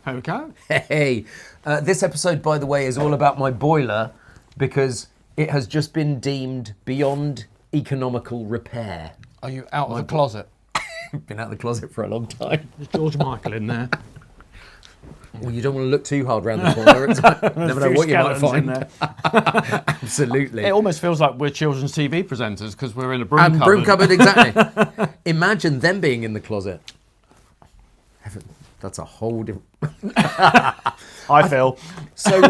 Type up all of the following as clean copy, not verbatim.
Okay. Hey, this episode, by the way, is all about my boiler because it has just been deemed beyond economical repair. Are you out of the closet? Been out of the closet for a long time. Is George Michael in there? Well, you don't want to look too hard around the corner. It's like, never know what you might find. There. Absolutely. It almost feels like we're children's TV presenters because we're in a broom cupboard. Broom cupboard, exactly. Imagine them being in the closet. That's a whole different... Hi, Phil. So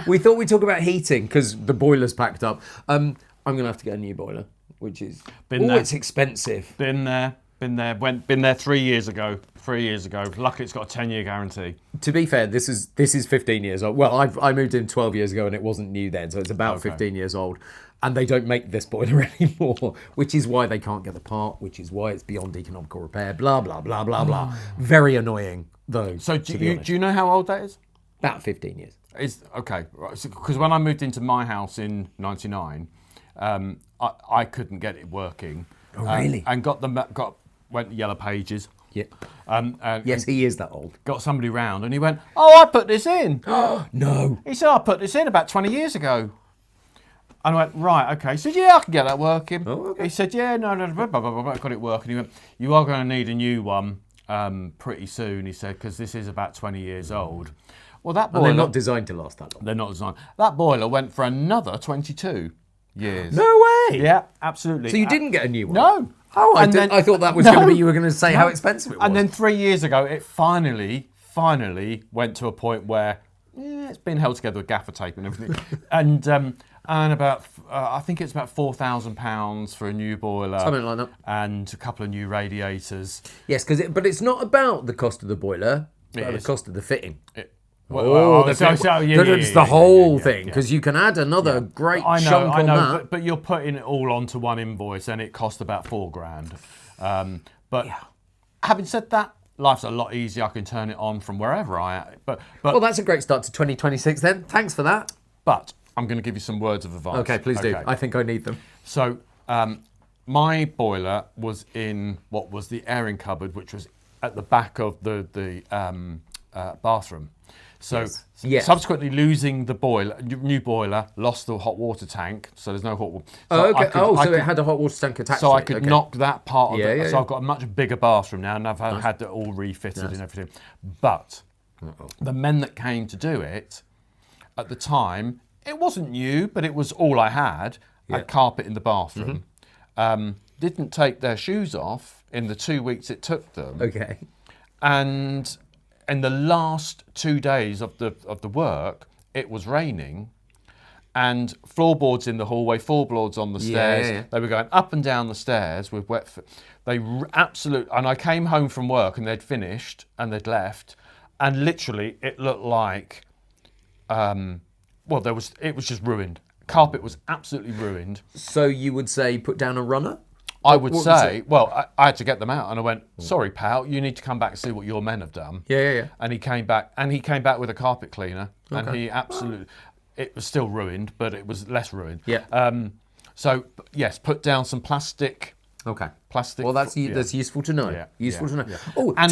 we thought we'd talk about heating because the boiler's packed up. I'm going to have to get a new boiler, which is... it's expensive. Been there. Been there 3 years ago. 3 years ago. Luckily, it's got a 10-year guarantee. To be fair, this is 15 years old. Well, I moved in 12 years ago and it wasn't new then, so it's about 15 years old. And they don't make this boiler anymore, which is why they can't get the part, which is why it's beyond economical repair, blah, blah, blah, blah, blah. Very annoying, though. So do you know how old that is? About 15 years. Okay, right. Because when I moved into my house in 99, I couldn't get it working. Oh, really? And went to Yellow Pages. Yeah. Yes, he is that old. Got somebody round and he went, "Oh, I put this in." No. He said, "I put this in about 20 years ago." And I went, "Right, okay." He said, "Yeah, I can get that working." Oh, okay. He said, "Yeah, no, blah, blah, blah, blah, got it working." He went, "You are going to need a new one pretty soon," he said, "because this is about 20 years old." Well, that boiler... And they're not designed to last that long. They're not designed. That boiler went for another 22 years. No way! Yeah, absolutely. So you didn't get a new one? No. Oh, I thought that was going to be, you were going to say how expensive it was. And then 3 years ago, it finally went to a point where it's been held together with gaffer tape and everything. and about, I think it's about £4,000 for a new boiler. Something like that. And a couple of new radiators. Yes, but it's not about the cost of the boiler, it's about the cost of the fitting. It's the whole thing, because you can add another great chunk on that. But you're putting it all onto one invoice and it cost about £4,000. But having said that, life's a lot easier. I can turn it on from wherever I am. But well, that's a great start to 2026 then. Thanks for that. But I'm going to give you some words of advice. Okay, please do. I think I need them. So my boiler was in what was the airing cupboard, which was at the back of the bathroom. So subsequently losing the boiler, new boiler, lost the hot water tank, so there's no hot water. So it had a hot water tank attached to it. So I could knock that part of it. So I've got a much bigger bathroom now, and I've had it all refitted and everything. But the men that came to do it, at the time, it wasn't new, but it was all I had. I had carpet in the bathroom. Didn't take their shoes off in the 2 weeks it took them. Okay. And in the last 2 days of the work, it was raining, and floorboards in the hallway, floorboards on the stairs. Yeah. They were going up and down the stairs with wet. And I came home from work and they'd finished and they'd left, and literally it looked like, it was just ruined. Carpet was absolutely ruined. So you would say put down a runner? I would say, I had to get them out, and I went, "Sorry, pal, you need to come back and see what your men have done." Yeah. And he came back, with a carpet cleaner, and he absolutely, it was still ruined, but it was less ruined. Yeah. So yes, put down some plastic. Okay. Plastic. Well, that's useful to know. Yeah. Useful to know. Yeah. Oh, and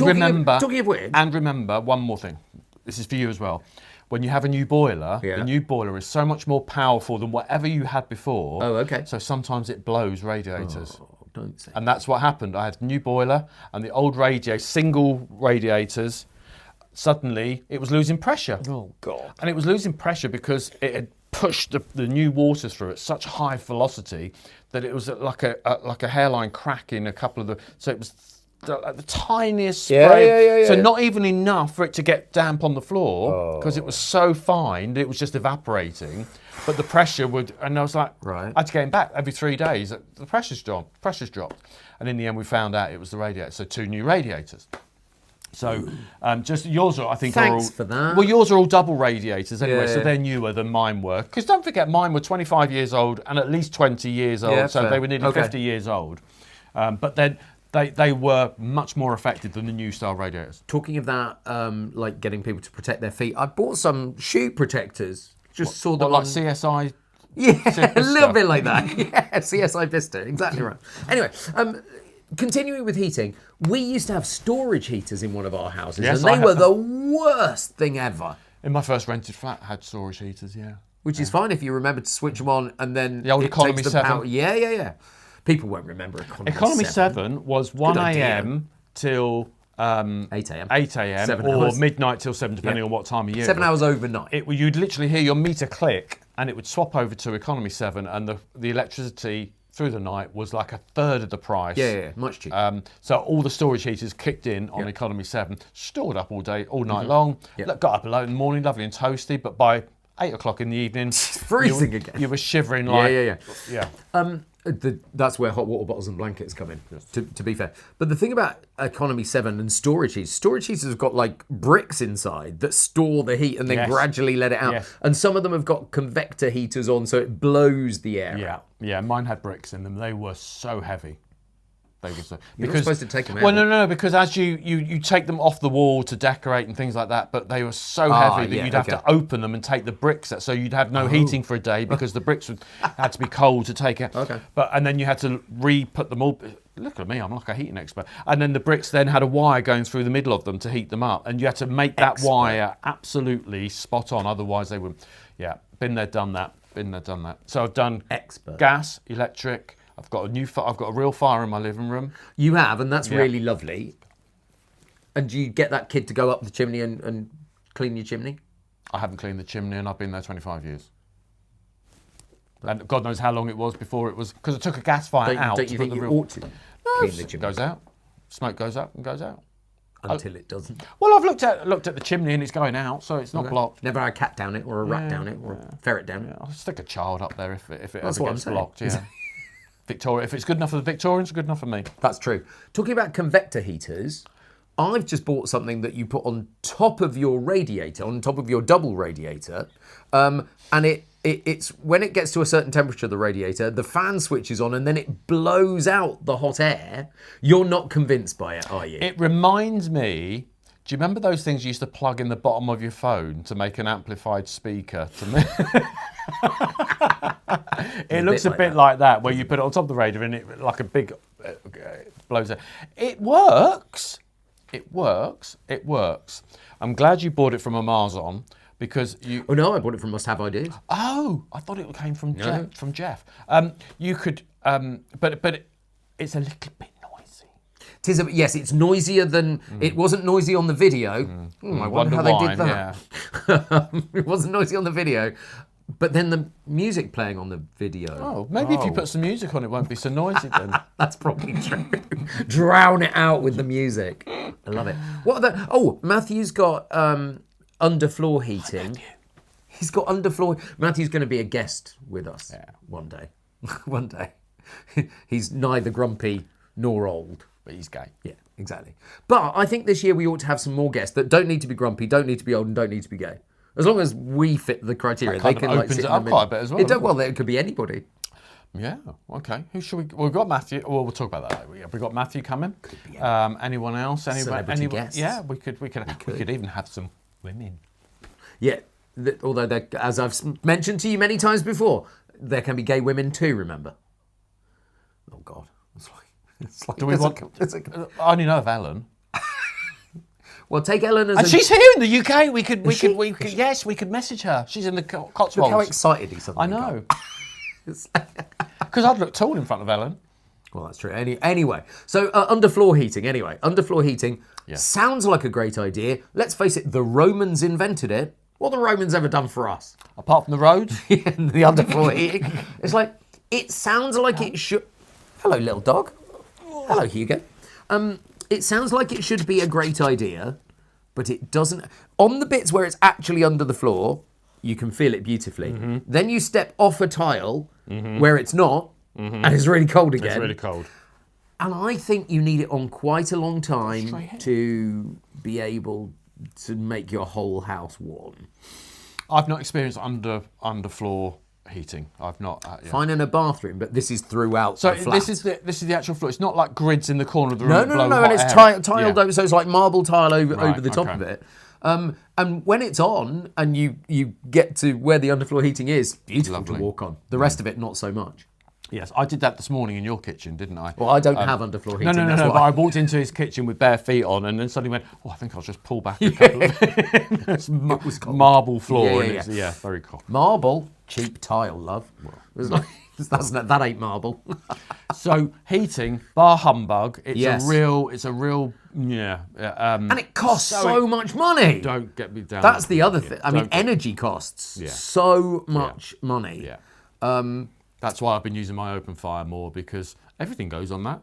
talking of which. And remember one more thing. This is for you as well. When you have a new boiler, the new boiler is so much more powerful than whatever you had before. Oh, okay. So sometimes it blows radiators. Oh, don't say. And that's what happened. I had a new boiler, and the old single radiators, suddenly it was losing pressure. Oh, God. And it was losing pressure because it had pushed the new water through at such high velocity that it was like a hairline crack in a couple of the... So it was the tiniest spray. So not even enough for it to get damp on the floor, because it was so fine that it was just evaporating. But the pressure would, and I was like, I had to get him back every 3 days. The pressure's dropped. And in the end, we found out it was the radiator. So 2 new radiators. So just yours are, I think, Thanks for that. Well, yours are all double radiators anyway, so they're newer than mine were. Because don't forget, mine were 25 years old and at least 20 years old, so they were nearly 50 years old. But then they were much more effective than the new style radiators. Talking of that, like getting people to protect their feet, I bought some shoe protectors. Just saw them like CSI. Yeah, a little bit like that. Yeah, CSI Vista, exactly right. Anyway, continuing with heating, we used to have storage heaters in one of our houses, Yes, and they I were had the worst thing ever. In my first rented flat, I had storage heaters, yeah. Which is fine if you remember to switch them on and then The old it Economy takes the 7. power. Yeah. People won't remember Economy 7. Economy 7 was 1 idea. a.m. till 8 a.m. 8 a.m. 7 or hours. midnight till 7, depending on what time of year. 7 hours overnight. You'd literally hear your meter click, and it would swap over to Economy 7, and the electricity through the night was like a third of the price. Yeah, much cheaper. So all the storage heaters kicked in on Economy 7, stored up all day, all Mm-hmm. night long. Got up in the morning, lovely and toasty, but by 8 o'clock in the evening, freezing again. You were shivering like... Yeah. That's where hot water bottles and blankets come in, to be fair. But the thing about Economy 7 and storage heaters have got like bricks inside that store the heat and then gradually let it out. Yes. And some of them have got convector heaters on, so it blows the air out. Yeah, mine had bricks in them. They were so heavy. They were so... You're not supposed to take them out. Well, no, because as you take them off the wall to decorate and things like that, but they were so heavy that you'd have to open them and take the bricks out. So you'd have no heating for a day because the bricks had to be cold to take out. Okay. And then you had to re-put them all... Look at me, I'm like a heating expert. And then the bricks then had a wire going through the middle of them to heat them up. And you had to make that wire absolutely spot on, otherwise they wouldn't... Yeah, been there, done that. So I've done gas, electric... I've got a real fire in my living room. You have, and that's really lovely. And do you get that kid to go up the chimney and clean your chimney? I haven't cleaned the chimney, and I've been there 25 years. And God knows how long it was before it was... Because I took a gas fire out. Don't you think you ought to clean the chimney? Goes out. Smoke goes up and goes out. Until it doesn't. Well, I've looked at the chimney and it's going out, so it's not blocked. Never had a cat down it, or a rat down it, or a ferret down it. I'll stick a child up there if it That's ever what gets I'm saying. blocked. Yeah. Victoria, if it's good enough for the Victorians, it's good enough for me. That's true. Talking about convector heaters, I've just bought something that you put on top of your radiator, on top of your double radiator, and it's when it gets to a certain temperature, the radiator, the fan switches on and then it blows out the hot air. You're not convinced by it, are you? It reminds me... Do you remember those things you used to plug in the bottom of your phone to make an amplified speaker? It looks a bit like that, where you put it on top of the radio and it like a big blows it. It works. I'm glad you bought it from Amazon because you... Oh no, I bought it from Must Have Ideas. Oh, I thought it came from Jeff. You could, but it's a little bit... Yes, it's noisier than... It wasn't noisy on the video. I wonder how they did that. Yeah. It wasn't noisy on the video. But then the music playing on the video. Oh, maybe if you put some music on, it won't be so noisy then. That's probably true. Drown it out with the music. I love it. What are the... Oh, Matthew's got underfloor heating. He's got underfloor... Matthew's going to be a guest with us one day. One day. He's neither grumpy nor old. But he's gay. Yeah, exactly. But I think this year we ought to have some more guests that don't need to be grumpy, don't need to be old, and don't need to be gay. As long as we fit the criteria, That they can opens sit it in up the quite a bit as well. Well, it could be anybody. Yeah. Okay. Who should we? Well, we've got Matthew. Well, we'll talk about that later. We've got Matthew coming. Could be anyone else? Celebrity guests. Yeah. We could even have some women. Yeah. Although, as I've mentioned to you many times before, there can be gay women too. Remember? Oh God. Do we want? I only know of Ellen. Well, take Ellen as. And she's here in the UK. We could. Yes, we could message her. She's in the Cotswolds. Look how excited he suddenly I know. Because I'd look tall in front of Ellen. Well, that's true. Anyway, so underfloor heating. Anyway, underfloor heating sounds like a great idea. Let's face it, the Romans invented it. What have the Romans ever done for us? Apart from the roads, and the underfloor heating. It's like it sounds like it should. Hello, little dog. Hello, Hugo. It sounds like it should be a great idea, but it doesn't. On the bits where it's actually under the floor, you can feel it beautifully. Mm-hmm. Then you step off a tile where it's not, and it's really cold again. It's really cold. And I think you need it on quite a long time to be able to make your whole house warm. I've not experienced underfloor heating. I've not. Fine in a bathroom, but this is throughout. So the flat. this is the actual floor. It's not like grids in the corner of the room. No, and it's tiled over, so it's like marble tile over the top of it. And when it's on, and you get to where the underfloor heating is, beautiful to walk on. The rest of it, not so much. Yes, I did that this morning in your kitchen, didn't I? Well, I don't have underfloor heating. No. that's But why. I walked into his kitchen with bare feet on, and then suddenly went, "Oh, I think I'll just pull back a couple of it's marble floor." Yeah. Very cool. Marble, cheap tile, love. That ain't marble. So heating, bar humbug. It's Yes. a real. And it costs so much money. Don't get me down. That's the other Yeah, thing. I mean, energy costs so much money. Yeah. That's why I've been using my open fire more, because everything goes on that.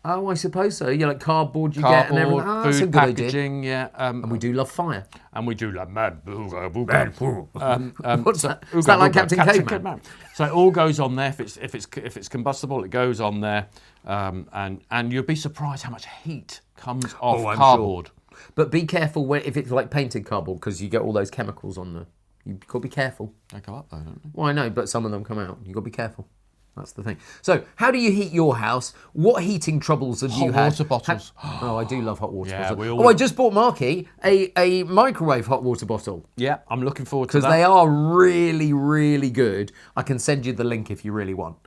Oh, I suppose so. You like cardboard you get and everything. Oh, that's a food good idea. packaging, yeah. And we do love fire. And we do like mad booga. What's that? Is that like Captain Caveman? So it all goes on there. If it's combustible, it goes on there, and you'll be surprised how much heat comes off I'm cardboard. Sure. But be careful if it's like painted cardboard, because you get all those chemicals on there. You've got to be careful. They go up though, don't they? Well, I know, but some of them come out. You've got to be careful. That's the thing. So, how do you heat your house? What heating troubles have you had? Hot water bottles. Oh, I do love hot water Yeah, bottles. I just bought Marky a microwave hot water bottle. Yeah, I'm looking forward to that. Because they are really, really good. I can send you the link if you really want.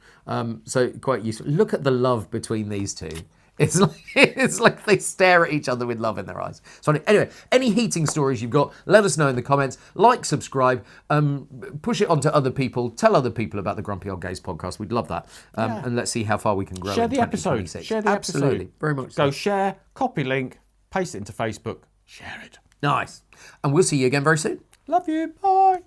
So, quite useful. Look at the love between these two. It's like they stare at each other with love in their eyes. So anyway, any heating stories you've got, let us know in the comments. Like, subscribe, push it on to other people. Tell other people about the Grumpy Old Gays podcast. We'd love that. And let's see how far we can grow. Share in the episode. 2026. Share the Absolutely. episode. Very much Go so. share, copy link, paste it into Facebook, share it. Nice. And we'll see you again very soon. Love you. Bye.